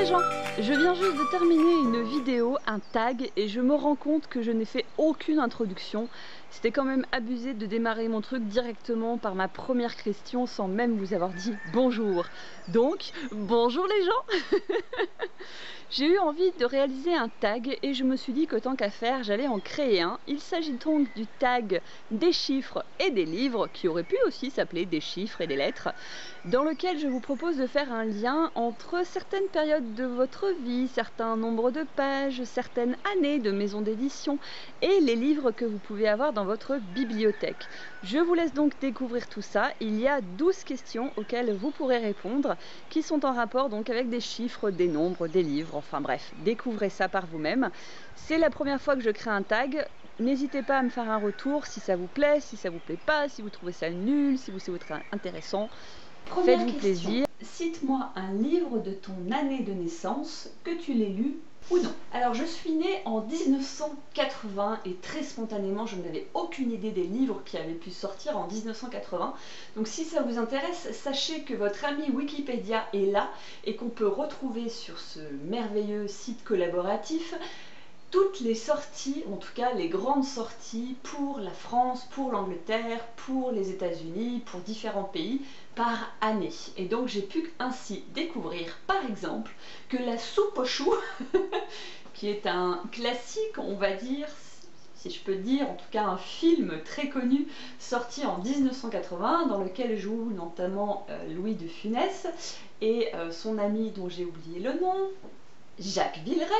les gens, je viens juste de terminer une vidéo, un tag, et je me rends compte que je n'ai fait aucune introduction. C'était quand même abusé de démarrer mon truc directement par ma première question sans même vous avoir dit bonjour. Donc, bonjour les gens. J'ai eu envie de réaliser un tag et je me suis dit que tant qu'à faire, j'allais en créer un. Il s'agit donc du tag des chiffres et des livres, qui aurait pu aussi s'appeler des chiffres et des lettres, dans lequel je vous propose de faire un lien entre certaines périodes de votre vie, certains nombres de pages, certaines années de maison d'édition et les livres que vous pouvez avoir dans votre bibliothèque. Je vous laisse donc découvrir tout ça. Il y a 12 questions auxquelles vous pourrez répondre, qui sont en rapport donc avec des chiffres, des nombres, des livres, enfin bref, découvrez ça par vous-même. C'est la première fois que je crée un tag. N'hésitez pas à me faire un retour si ça vous plaît, si ça vous plaît pas, si vous trouvez ça nul, si vous trouvez ça intéressant. Faites-vous plaisir. Cite-moi un livre de ton année de naissance, que tu l'aies lu ou non. Alors je suis née en 1980 et très spontanément je n'avais aucune idée des livres qui avaient pu sortir en 1980. Donc si ça vous intéresse, sachez que votre ami Wikipédia est là et qu'on peut retrouver sur ce merveilleux site collaboratif toutes les sorties, en tout cas les grandes sorties pour la France, pour l'Angleterre, pour les États-Unis, pour différents pays par année. Et donc j'ai pu ainsi découvrir par exemple que La Soupe aux choux, qui est un classique, on va dire, si je peux dire, en tout cas un film très connu sorti en 1980 dans lequel joue notamment Louis de Funès et son ami dont j'ai oublié le nom, Jacques Villeray.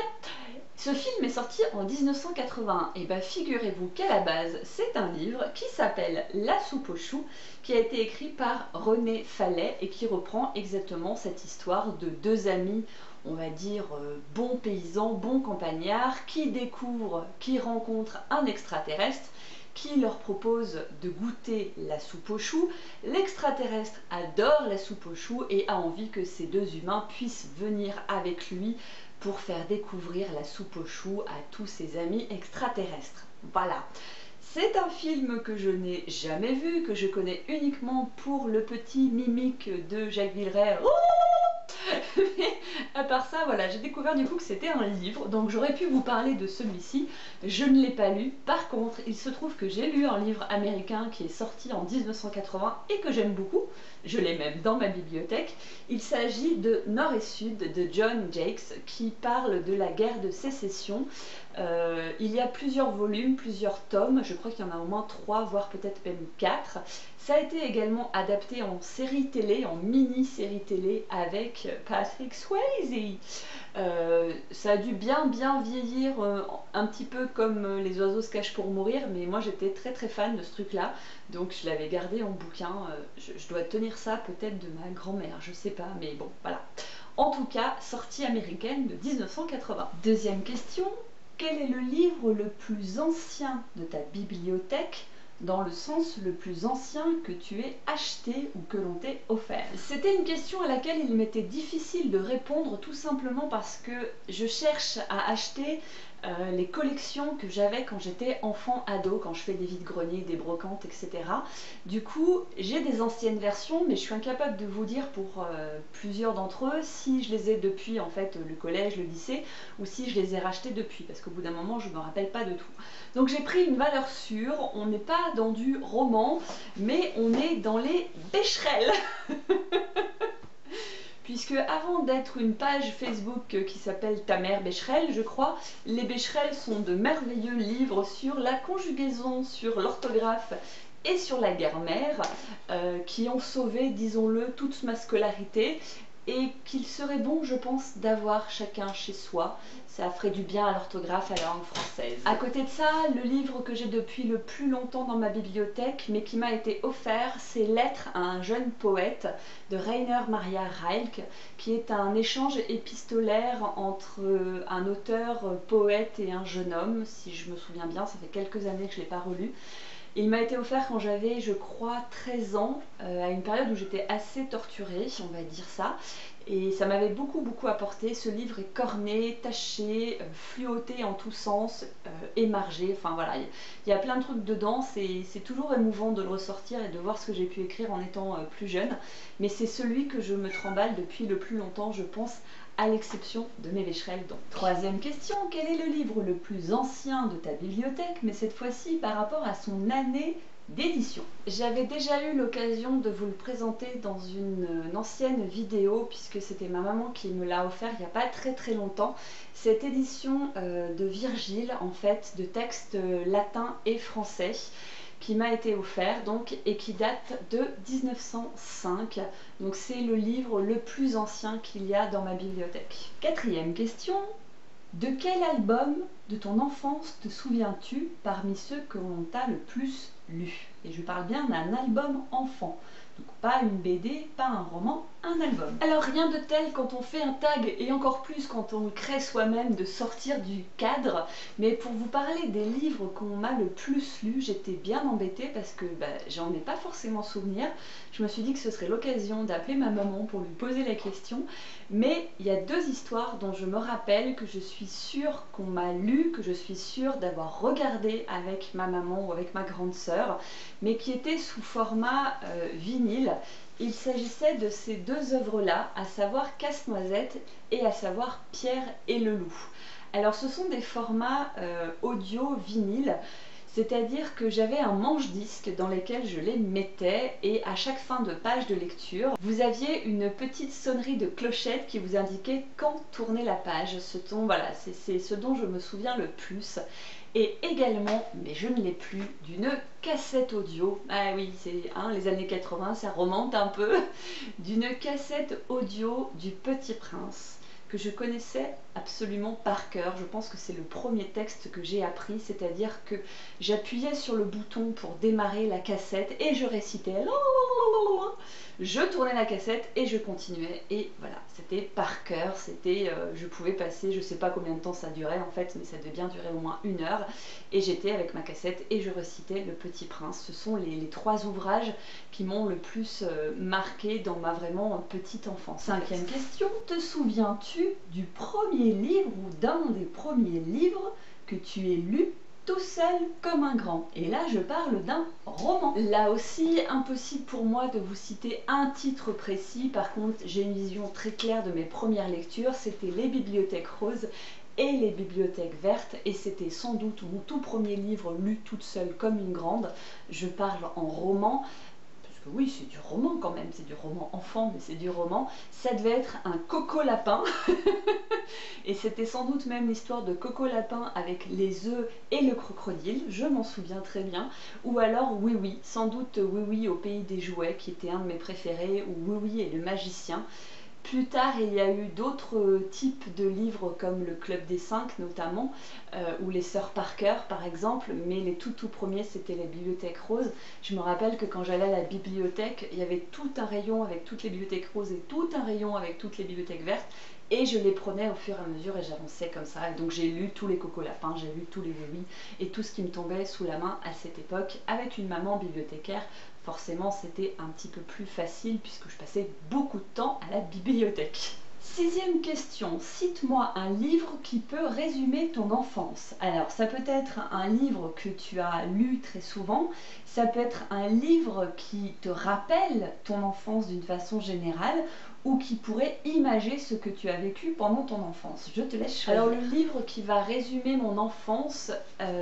Ce film est sorti en 1981 et bien figurez-vous qu'à la base c'est un livre qui s'appelle La Soupe aux choux, qui a été écrit par René Fallet et qui reprend exactement cette histoire de deux amis, on va dire bons paysans, bons campagnards, qui découvrent, qui rencontrent un extraterrestre qui leur propose de goûter la soupe aux choux. L'extraterrestre adore la soupe aux choux et a envie que ces deux humains puissent venir avec lui pour faire découvrir la soupe aux choux à tous ses amis extraterrestres. Voilà. C'est un film que je n'ai jamais vu, que je connais uniquement pour le petit mimique de Jacques Villeray. Mais à part ça, voilà, j'ai découvert du coup que c'était un livre, donc j'aurais pu vous parler de celui-ci. Je ne l'ai pas lu. Par contre, il se trouve que j'ai lu un livre américain qui est sorti en 1980 et que j'aime beaucoup. Je l'ai même dans ma bibliothèque. Il s'agit de Nord et Sud de John Jakes, qui parle de la guerre de sécession. Il y a plusieurs volumes, plusieurs tomes, je crois qu'il y en a au moins 3, voire peut-être même 4. Ça a été également adapté en série télé, en mini-série télé avec Patrick Swayze. Ça a dû bien vieillir, un petit peu comme Les oiseaux se cachent pour mourir, mais moi j'étais très fan de ce truc-là, donc je l'avais gardé en bouquin. Je dois tenir ça peut-être de ma grand-mère, je sais pas, mais bon, voilà. En tout cas, sortie américaine de 1980. Deuxième question. Quel est le livre le plus ancien de ta bibliothèque, dans le sens le plus ancien que tu aies acheté ou que l'on t'ait offert? C'était une question à laquelle il m'était difficile de répondre, tout simplement parce que je cherche à acheter les collections que j'avais quand j'étais enfant ado, quand je fais des vides-greniers, des brocantes, etc. Du coup, j'ai des anciennes versions, mais je suis incapable de vous dire pour plusieurs d'entre eux si je les ai depuis en fait le collège, le lycée, ou si je les ai rachetés depuis, parce qu'au bout d'un moment, je ne me rappelle pas de tout. Donc j'ai pris une valeur sûre. On n'est pas dans du roman, mais on est dans les Becherel. Puisque avant d'être une page Facebook qui s'appelle Ta mère Becherel, je crois, les Becherel sont de merveilleux livres sur la conjugaison, sur l'orthographe et sur la grammaire, qui ont sauvé, disons-le, toute ma scolarité, et qu'il serait bon, je pense, d'avoir chacun chez soi. Ça ferait du bien à l'orthographe, à la langue française. À côté de ça, le livre que j'ai depuis le plus longtemps dans ma bibliothèque, mais qui m'a été offert, c'est Lettres à un jeune poète de Rainer Maria Rilke, qui est un échange épistolaire entre un auteur, poète et un jeune homme, si je me souviens bien, ça fait quelques années que je ne l'ai pas relu. Il m'a été offert quand j'avais, je crois, 13 ans, à une période où j'étais assez torturée, on va dire ça. Et ça m'avait beaucoup apporté. Ce livre est corné, taché, fluoté en tous sens, émargé. Enfin voilà, il y a plein de trucs dedans. C'est toujours émouvant de le ressortir et de voir ce que j'ai pu écrire en étant plus jeune. Mais c'est celui que je me trimballe depuis le plus longtemps, je pense, à l'exception de mes Becherel donc. Troisième question, quel est le livre le plus ancien de ta bibliothèque, mais cette fois-ci par rapport à son année d'édition? J'avais déjà eu l'occasion de vous le présenter dans une ancienne vidéo puisque c'était ma maman qui me l'a offert il n'y a pas très longtemps. Cette édition de Virgile en fait, de textes latins et français qui m'a été offert donc et qui date de 1905. Donc c'est le livre le plus ancien qu'il y a dans ma bibliothèque. Quatrième question. De quel album de ton enfance te souviens-tu parmi ceux que l'on t'a le plus lu? Et je parle bien d'un album enfant. Donc pas une BD, pas un roman, un album. Alors rien de tel quand on fait un tag et encore plus quand on le crée soi-même de sortir du cadre. Mais pour vous parler des livres qu'on m'a le plus lu, j'étais bien embêtée parce que j'en ai pas forcément souvenir. Je me suis dit que ce serait l'occasion d'appeler ma maman pour lui poser la question. Mais il y a deux histoires dont je me rappelle que je suis sûre qu'on m'a lu, que je suis sûre d'avoir regardé avec ma maman ou avec ma grande sœur, mais qui étaient sous format vinyle. Il s'agissait de ces deux œuvres-là, à savoir Casse-Noisette et à savoir Pierre et le Loup. Alors ce sont des formats audio vinyle, c'est-à-dire que j'avais un manche-disque dans lequel je les mettais et à chaque fin de page de lecture, vous aviez une petite sonnerie de clochette qui vous indiquait quand tourner la page. Voilà, c'est ce dont je me souviens le plus. Et également, mais je ne l'ai plus, d'une cassette audio. Ah oui, c'est les années 80, ça remonte un peu. D'une cassette audio du Petit Prince, que je connaissais absolument par cœur. Je pense que c'est le premier texte que j'ai appris, c'est-à-dire que j'appuyais sur le bouton pour démarrer la cassette et je récitais. Je tournais la cassette et je continuais. Et voilà, c'était par cœur, je pouvais passer, je sais pas combien de temps ça durait en fait, mais ça devait bien durer au moins 1 heure. Et j'étais avec ma cassette et je récitais Le Petit Prince. Ce sont les 3 ouvrages qui m'ont le plus marqué dans ma vraiment petite enfance. Cinquième question, te souviens-tu du premier livre ou d'un des premiers livres que tu aies lu tout seul comme un grand? Et là je parle d'un roman. Là aussi impossible pour moi de vous citer un titre précis, par contre j'ai une vision très claire de mes premières lectures, c'était Les Bibliothèques Roses et Les Bibliothèques Vertes, et c'était sans doute mon tout premier livre lu toute seule comme une grande. Je parle en roman. Oui, c'est du roman quand même, c'est du roman enfant, mais c'est du roman. Ça devait être un Coco Lapin. Et c'était sans doute même l'histoire de Coco Lapin avec les œufs et le crocodile, je m'en souviens très bien. Ou alors Oui Oui, sans doute Oui Oui au pays des jouets, qui était un de mes préférés, ou Oui Oui et le magicien. Plus tard, il y a eu d'autres types de livres comme le Club des 5 notamment, ou les Sœurs Parker par exemple, mais les tout premiers c'était les Bibliothèques Roses. Je me rappelle que quand j'allais à la bibliothèque, il y avait tout un rayon avec toutes les bibliothèques roses et tout un rayon avec toutes les bibliothèques vertes, et je les prenais au fur et à mesure et j'avançais comme ça. Et donc j'ai lu tous les Coco Lapins, j'ai lu tous les Oui et tout ce qui me tombait sous la main à cette époque. Avec une maman bibliothécaire, forcément c'était un petit peu plus facile puisque je passais beaucoup de temps à la bibliothèque. Sixième question, cite-moi un livre qui peut résumer ton enfance. Alors ça peut être un livre que tu as lu très souvent, ça peut être un livre qui te rappelle ton enfance d'une façon générale, ou qui pourrait imager ce que tu as vécu pendant ton enfance. Je te laisse choisir. Alors le livre qui va résumer mon enfance,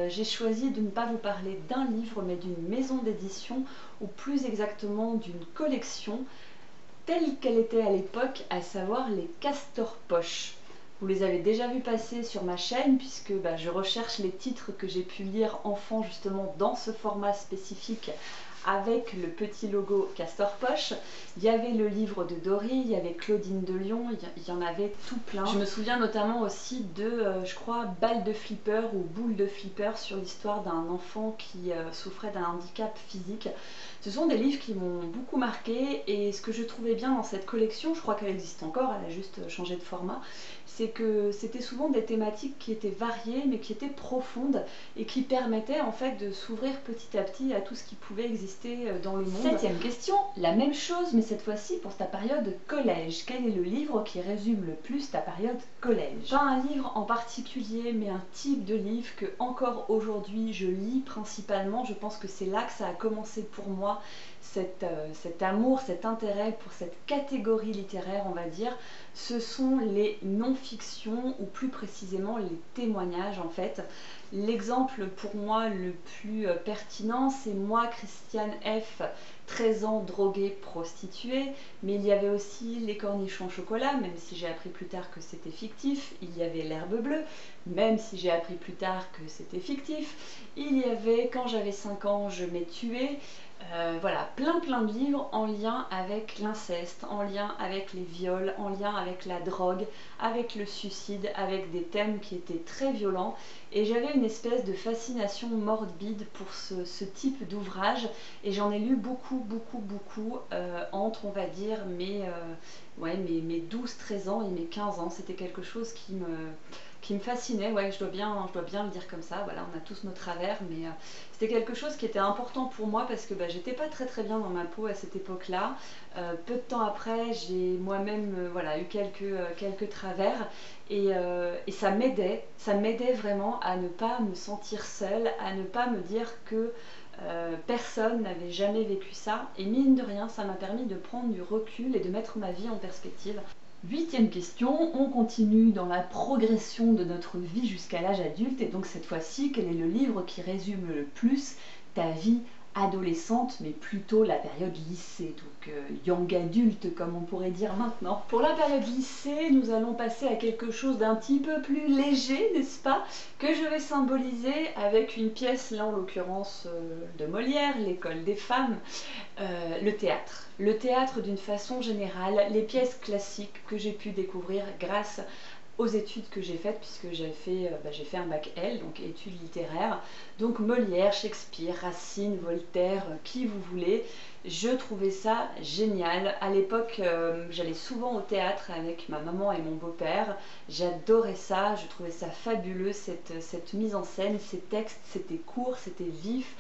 j'ai choisi de ne pas vous parler d'un livre mais d'une maison d'édition, ou plus exactement d'une collection telle qu'elle était à l'époque, à savoir les Castor Poche. Vous les avez déjà vus passer sur ma chaîne puisque je recherche les titres que j'ai pu lire enfant justement dans ce format spécifique avec le petit logo Castor Poche. Il y avait le livre de Dory, il y avait Claudine de Lyon, il y en avait tout plein. Je me souviens notamment aussi de, je crois, Balle de flipper ou Boule de flipper sur l'histoire d'un enfant qui souffrait d'un handicap physique. Ce sont des livres qui m'ont beaucoup marqué, et ce que je trouvais bien dans cette collection, je crois qu'elle existe encore, elle a juste changé de format, c'est que c'était souvent des thématiques qui étaient variées mais qui étaient profondes et qui permettaient en fait de s'ouvrir petit à petit à tout ce qui pouvait exister dans le monde. Septième question, la même chose mais cette fois-ci pour ta période collège. Quel est le livre qui résume le plus ta période collège? Pas un livre en particulier mais un type de livre que encore aujourd'hui je lis principalement. Je pense que c'est là que ça a commencé pour moi. cet amour, cet intérêt pour cette catégorie littéraire, on va dire, ce sont les non-fictions, ou plus précisément les témoignages en fait. L'exemple pour moi le plus pertinent, c'est moi, Christiane F., 13 ans, droguée, prostituée, mais il y avait aussi les cornichons au chocolat, même si j'ai appris plus tard que c'était fictif. Il y avait l'herbe bleue, même si j'ai appris plus tard que c'était fictif. Il y avait quand j'avais 5 ans, je m'ai tuée. Voilà, plein de livres en lien avec l'inceste, en lien avec les viols, en lien avec la drogue, avec le suicide, avec des thèmes qui étaient très violents. Et j'avais une espèce de fascination morbide pour ce type d'ouvrage. Et j'en ai lu beaucoup, entre, on va dire, mes 12-13 ans et mes 15 ans. C'était quelque chose qui me fascinait, ouais, je dois bien le dire comme ça, voilà, on a tous nos travers, mais c'était quelque chose qui était important pour moi parce que j'étais pas très bien dans ma peau à cette époque-là. Peu de temps après, j'ai moi-même voilà, eu quelques travers et ça m'aidait vraiment à ne pas me sentir seule, à ne pas me dire que personne n'avait jamais vécu ça, et mine de rien, ça m'a permis de prendre du recul et de mettre ma vie en perspective. 8e question, on continue dans la progression de notre vie jusqu'à l'âge adulte, et donc cette fois-ci, quel est le livre qui résume le plus ta vie adolescente, mais plutôt la période lycée, donc young adulte comme on pourrait dire maintenant. Pour la période lycée, nous allons passer à quelque chose d'un petit peu plus léger, n'est-ce pas, que je vais symboliser avec une pièce, là en l'occurrence de Molière, L'école des femmes, le théâtre. Le théâtre d'une façon générale, les pièces classiques que j'ai pu découvrir grâce aux études que j'ai faites, puisque j'ai fait un bac L, donc études littéraires, donc Molière, Shakespeare, Racine, Voltaire, qui vous voulez. Je trouvais ça génial. À l'époque, j'allais souvent au théâtre avec ma maman et mon beau-père. J'adorais ça, je trouvais ça fabuleux, cette mise en scène, ces textes, c'était court, c'était vif.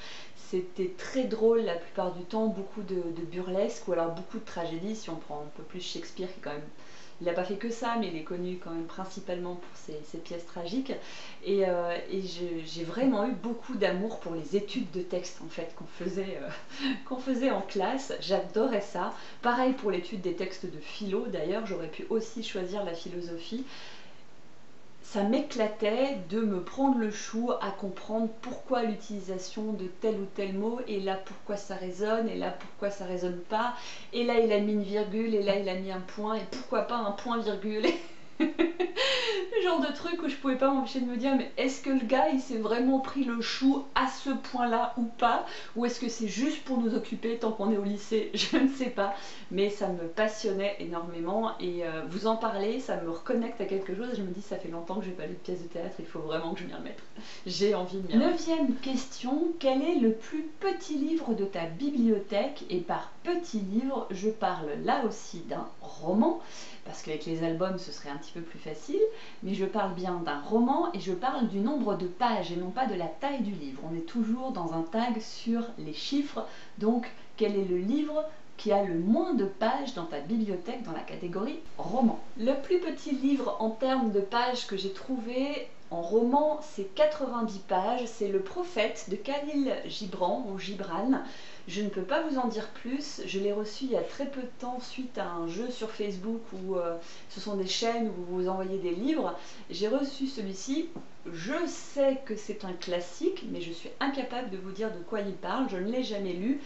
C'était très drôle la plupart du temps, beaucoup de burlesque ou alors beaucoup de tragédie, si on prend un peu plus Shakespeare qui quand même, il n'a pas fait que ça, mais il est connu quand même principalement pour ses pièces tragiques. Et j'ai vraiment eu beaucoup d'amour pour les études de texte en fait qu'on faisait en classe. J'adorais ça. Pareil pour l'étude des textes de philo, d'ailleurs j'aurais pu aussi choisir la philosophie. Ça m'éclatait de me prendre le chou à comprendre pourquoi l'utilisation de tel ou tel mot, et là pourquoi ça résonne, et là pourquoi ça résonne pas, et là il a mis une virgule, et là il a mis un point, et pourquoi pas un point virgule. Le genre de truc où je pouvais pas m'empêcher de me dire, mais est-ce que le gars il s'est vraiment pris le chou à ce point là ou pas, ou est-ce que c'est juste pour nous occuper tant qu'on est au lycée, je ne sais pas, mais ça me passionnait énormément, et vous en parler, ça me reconnecte à quelque chose, et je me dis ça fait longtemps que j'ai pas lu de pièce de théâtre, il faut vraiment que je m'y remette, j'ai envie de m'y remettre. 9e question, quel est le plus petit livre de ta bibliothèque? Et par petit livre, je parle là aussi d'un roman, parce qu'avec les albums ce serait un petit peu plus facile, mais je parle bien d'un roman et je parle du nombre de pages et non pas de la taille du livre. On est toujours dans un tag sur les chiffres, donc quel est le livre qui a le moins de pages dans ta bibliothèque dans la catégorie roman? Le plus petit livre en termes de pages que j'ai trouvé en roman, c'est 90 pages, c'est Le Prophète de Khalil Gibran ou Gibran. Je ne peux pas vous en dire plus, je l'ai reçu il y a très peu de temps suite à un jeu sur Facebook où ce sont des chaînes où vous envoyez des livres. J'ai reçu celui-ci, je sais que c'est un classique, mais je suis incapable de vous dire de quoi il parle, je ne l'ai jamais lu.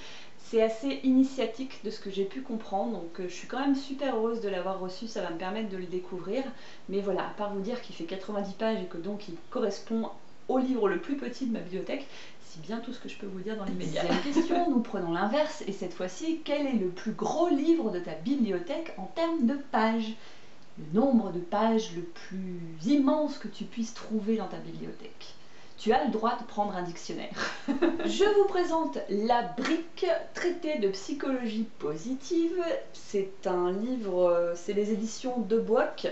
C'est assez initiatique de ce que j'ai pu comprendre, donc je suis quand même super heureuse de l'avoir reçu, ça va me permettre de le découvrir. Mais voilà, à part vous dire qu'il fait 90 pages et que donc il correspond au livre le plus petit de ma bibliothèque, c'est bien tout ce que je peux vous dire dans l'immédiat. 10e question, nous prenons l'inverse, et cette fois-ci, quel est le plus gros livre de ta bibliothèque en termes de pages? Le nombre de pages le plus immense que tu puisses trouver dans ta bibliothèque. Tu as le droit de prendre un dictionnaire. Je vous présente La Brique, traité de psychologie positive. C'est un livre, c'est les éditions de Boek,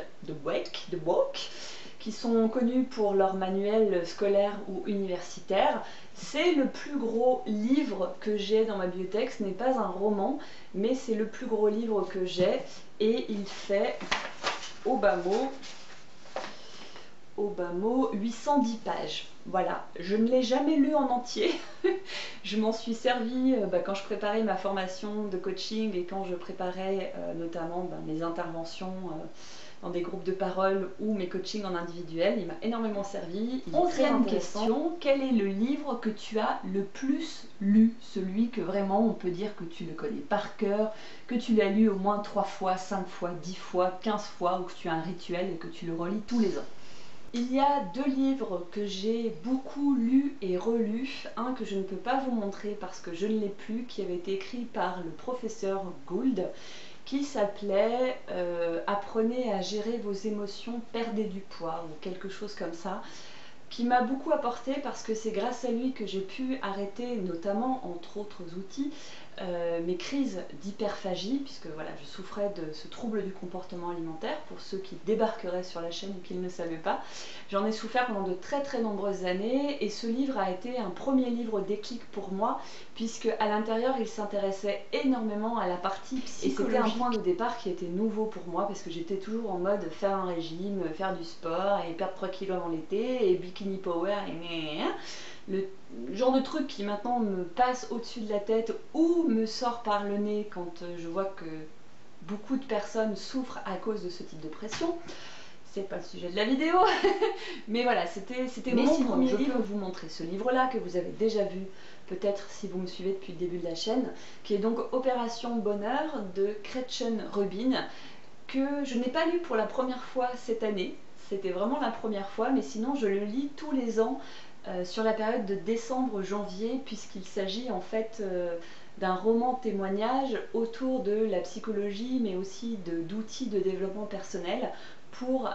qui sont connus pour leurs manuels scolaires ou universitaires. C'est le plus gros livre que j'ai dans ma bibliothèque. Ce n'est pas un roman, mais c'est le plus gros livre que j'ai. Et il fait, au bas mot, au bas mot 810 pages. Voilà, je ne l'ai jamais lu en entier. Je m'en suis servi quand je préparais ma formation de coaching et quand je préparais notamment mes interventions dans des groupes de parole ou mes coachings en individuel. Il m'a énormément servi. 11e question, quel est le livre que tu as le plus lu? Celui que vraiment on peut dire que tu le connais par cœur, que tu l'as lu au moins 3 fois, 5 fois, 10 fois, 15 fois, ou que tu as un rituel et que tu le relis tous les ans. Il y a 2 livres que j'ai beaucoup lus et relus, un que je ne peux pas vous montrer parce que je ne l'ai plus, qui avait été écrit par le professeur Gould, qui s'appelait Apprenez à gérer vos émotions, perdez du poids, ou quelque chose comme ça, qui m'a beaucoup apporté parce que c'est grâce à lui que j'ai pu arrêter, notamment entre autres outils, mes crises d'hyperphagie, puisque voilà, je souffrais de ce trouble du comportement alimentaire, pour ceux qui débarqueraient sur la chaîne ou qui ne le savaient pas. J'en ai souffert pendant de très très nombreuses années, et ce livre a été un premier livre déclic pour moi, puisque à l'intérieur il s'intéressait énormément à la partie psychologique. Et c'était un point de départ qui était nouveau pour moi, parce que j'étais toujours en mode faire un régime, faire du sport, et perdre 3 kilos avant l'été, et bikini power, et le genre de truc qui maintenant me passe au-dessus de la tête ou me sort par le nez quand je vois que beaucoup de personnes souffrent à cause de ce type de pression. C'est pas le sujet de la vidéo, mais voilà, c'était mon premier livre. Je peux vous montrer ce livre-là que vous avez déjà vu, peut-être si vous me suivez depuis le début de la chaîne, qui est donc Opération Bonheur de Gretchen Rubin, que je n'ai pas lu pour la première fois cette année. C'était vraiment la première fois, mais sinon je le lis tous les ans sur la période de décembre-janvier, puisqu'il s'agit en fait d'un roman témoignage autour de la psychologie, mais aussi d'outils de développement personnel pour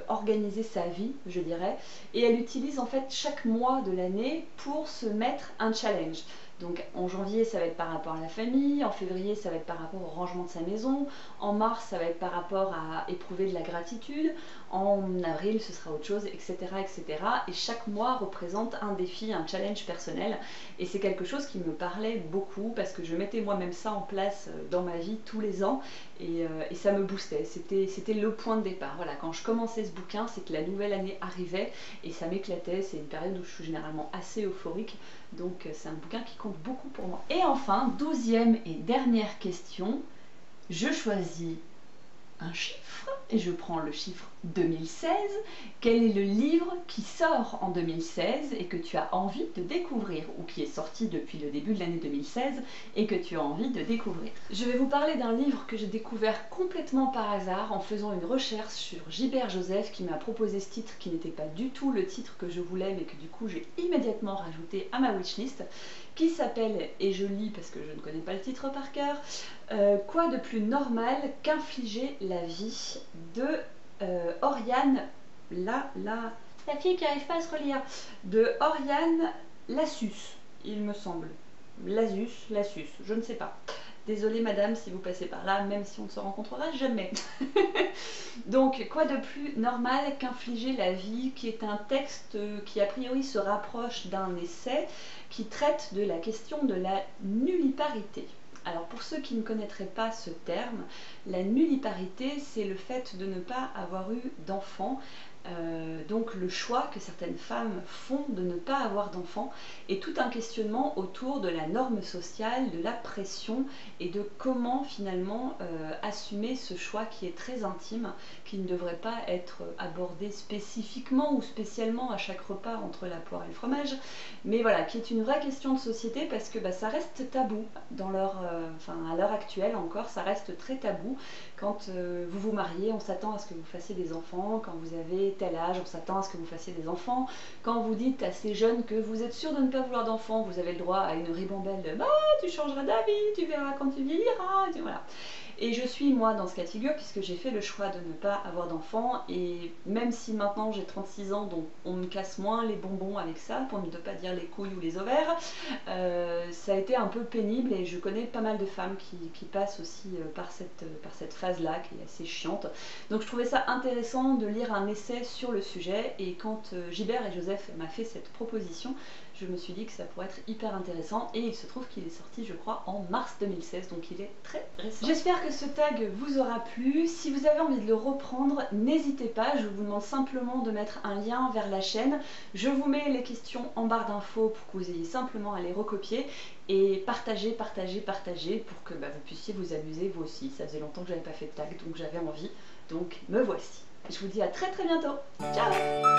organiser sa vie, je dirais. Et elle utilise en fait chaque mois de l'année pour se mettre un challenge. Donc en janvier, ça va être par rapport à la famille, en février, ça va être par rapport au rangement de sa maison, en mars, ça va être par rapport à éprouver de la gratitude, en avril, ce sera autre chose, etc. etc. Et chaque mois représente un défi, un challenge personnel. Et c'est quelque chose qui me parlait beaucoup parce que je mettais moi-même ça en place dans ma vie tous les ans et ça me boostait. C'était le point de départ. Voilà, quand je commençais ce bouquin, c'est que la nouvelle année arrivait et ça m'éclatait. C'est une période où je suis généralement assez euphorique. Donc c'est un bouquin qui compte beaucoup pour moi. Et enfin, 12e et dernière question, je choisis un chiffre et je prends le chiffre 2016. Quel est le livre qui sort en 2016 et que tu as envie de découvrir, ou qui est sorti depuis le début de l'année 2016 et que tu as envie de découvrir? Je vais vous parler d'un livre que j'ai découvert complètement par hasard en faisant une recherche sur Gilbert Joseph, qui m'a proposé ce titre qui n'était pas du tout le titre que je voulais, mais que du coup j'ai immédiatement rajouté à ma wishlist, qui s'appelle, et je lis parce que je ne connais pas le titre par cœur, Quoi de plus normal qu'infliger la vie, de Oriane, la fille qui n'arrive pas à se relire, de Oriane Lassus, il me semble. Lassus, je ne sais pas. Désolée madame si vous passez par là, même si on ne se rencontrera jamais. Donc, quoi de plus normal qu'infliger la vie, qui est un texte qui a priori se rapproche d'un essai qui traite de la question de la nulliparité. Alors pour ceux qui ne connaîtraient pas ce terme, la nulliparité, c'est le fait de ne pas avoir eu d'enfant. Donc le choix que certaines femmes font de ne pas avoir d'enfants, et tout un questionnement autour de la norme sociale, de la pression et de comment finalement assumer ce choix qui est très intime, qui ne devrait pas être abordé spécifiquement ou spécialement à chaque repas entre la poire et le fromage, mais voilà, qui est une vraie question de société parce que ça reste tabou dans à l'heure actuelle encore, ça reste très tabou. Quand vous vous mariez, on s'attend à ce que vous fassiez des enfants. Quand vous avez tel âge, on s'attend à ce que vous fassiez des enfants. Quand vous dites à ces jeunes que vous êtes sûr de ne pas vouloir d'enfants, vous avez le droit à une ribambelle de « bah, tu changeras d'avis, tu verras quand tu vieilliras », voilà. Et je suis moi dans ce cas de figure puisque j'ai fait le choix de ne pas avoir d'enfants, et même si maintenant j'ai 36 ans, donc on me casse moins les bonbons avec ça, pour ne pas dire les couilles ou les ovaires, ça a été un peu pénible, et je connais pas mal de femmes qui passent aussi par cette phase-là qui est assez chiante. Donc je trouvais ça intéressant de lire un essai sur le sujet, et quand Gilbert et Joseph m'a fait cette proposition, je me suis dit que ça pourrait être hyper intéressant et il se trouve qu'il est sorti je crois en mars 2016, donc il est très récent. J'espère que ce tag vous aura plu. Si vous avez envie de le reprendre, n'hésitez pas, je vous demande simplement de mettre un lien vers la chaîne. Je vous mets les questions en barre d'infos pour que vous ayez simplement à les recopier et partagez pour que vous puissiez vous amuser vous aussi. Ça faisait longtemps que j'avais pas fait de tag, donc j'avais envie, donc me voici. Je vous dis à très bientôt. Ciao!